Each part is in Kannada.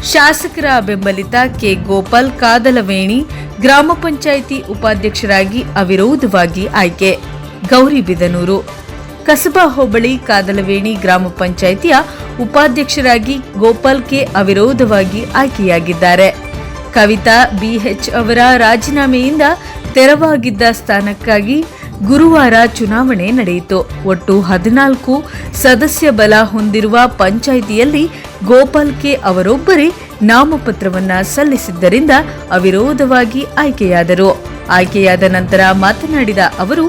ಶಾಸಕರ ಬೆಂಬಲಿತ ಕೆ ಗೋಪಾಲ್ ಕಾದಲವೇಣಿ ಗ್ರಾಮ ಪಂಚಾಯಿತಿ ಉಪಾಧ್ಯಕ್ಷರಾಗಿ ಅವಿರೋಧವಾಗಿ ಆಯ್ಕೆ. ಗೌರಿಬಿದನೂರು ಕಸಬಾ ಹೋಬಳಿ ಕಾದಲವೇಣಿ ಗ್ರಾಮ ಪಂಚಾಯಿತಿಯ ಉಪಾಧ್ಯಕ್ಷರಾಗಿ ಗೋಪಾಲ್ ಕೆ ಅವಿರೋಧವಾಗಿ ಆಯ್ಕೆಯಾಗಿದ್ದಾರೆ. ಕವಿತಾ ಬಿಎಚ್ ಅವರ ರಾಜೀನಾಮೆಯಿಂದ ತೆರವಾಗಿದ್ದ ಸ್ಥಾನಕ್ಕಾಗಿ ಗುರುವಾರ ಚುನಾವಣೆ ನಡೆಯಿತು. ಒಟ್ಟು 14 ಸದಸ್ಯ ಬಲ ಹೊಂದಿರುವ ಪಂಚಾಯಿತಿಯಲ್ಲಿ ಗೋಪಾಲ್ ಕೆ ಅವರೊಬ್ಬರೇ ನಾಮಪತ್ರವನ್ನ ಸಲ್ಲಿಸಿದ್ದರಿಂದ ಅವಿರೋಧವಾಗಿ ಆಯ್ಕೆಯಾದರು. ಆಯ್ಕೆಯಾದ ನಂತರ ಮಾತನಾಡಿದ ಅವರು,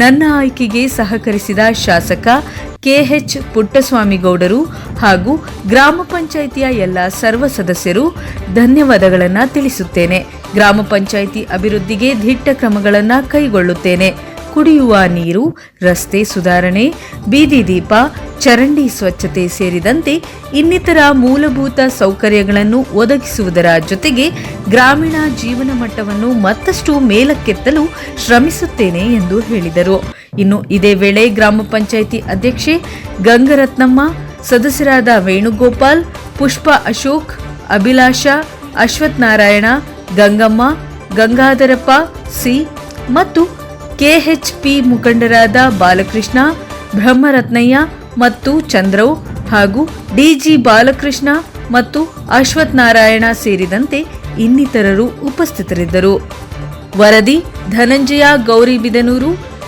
ನನ್ನ ಆಯ್ಕೆಗೆ ಸಹಕರಿಸಿದ ಶಾಸಕ ಕೆಎಚ್ ಪುಟ್ಟಸ್ವಾಮಿಗೌಡರು ಹಾಗೂ ಗ್ರಾಮ ಪಂಚಾಯಿತಿಯ ಎಲ್ಲ ಸರ್ವ ಸದಸ್ಯರು ಧನ್ಯವಾದಗಳನ್ನು ತಿಳಿಸುತ್ತೇನೆ. ಗ್ರಾಮ ಪಂಚಾಯಿತಿ ಅಭಿವೃದ್ಧಿಗೆ ದಿಟ್ಟ ಕ್ರಮಗಳನ್ನು ಕೈಗೊಳ್ಳುತ್ತೇನೆ. ಕುಡಿಯುವ ನೀರು, ರಸ್ತೆ ಸುಧಾರಣೆ, ಬೀದಿ ದೀಪ, ಚರಂಡಿ ಸ್ವಚ್ಛತೆ ಸೇರಿದಂತೆ ಇನ್ನಿತರ ಮೂಲಭೂತ ಸೌಕರ್ಯಗಳನ್ನು ಒದಗಿಸುವುದರ ಜೊತೆಗೆ ಗ್ರಾಮೀಣ ಜೀವನ ಮಟ್ಟವನ್ನು ಮತ್ತಷ್ಟು ಮೇಲಕ್ಕೆತ್ತಲು ಶ್ರಮಿಸುತ್ತೇನೆ ಎಂದು ಹೇಳಿದರು. ಇನ್ನು ಇದೇ ವೇಳೆ ಗ್ರಾಮ ಪಂಚಾಯಿತಿ ಅಧ್ಯಕ್ಷೆ ಗಂಗರತ್ನಮ್ಮ, ಸದಸ್ಯರಾದ ವೇಣುಗೋಪಾಲ್, ಪುಷ್ಪ ಅಶೋಕ್, ಅಭಿಲಾಷ, ಅಶ್ವಥ್ ನಾರಾಯಣ, ಗಂಗಮ್ಮ, ಗಂಗಾಧರಪ್ಪ ಸಿ ಮತ್ತು ಕೆಎಚ್ಪಿ ಮುಖಂಡರಾದ ಬಾಲಕೃಷ್ಣ, ಬ್ರಹ್ಮರತ್ನಯ್ಯ ಮತ್ತು ಚಂದ್ರವ್ ಹಾಗೂ ಡಿಜಿ ಬಾಲಕೃಷ್ಣ ಮತ್ತು ಅಶ್ವಥ್ ನಾರಾಯಣ ಸೇರಿದಂತೆ ಇನ್ನಿತರರು ಉಪಸ್ಥಿತರಿದ್ದರು. ವರದಿ ಧನಂಜಯ, ಗೌರಿಬಿದನೂರು.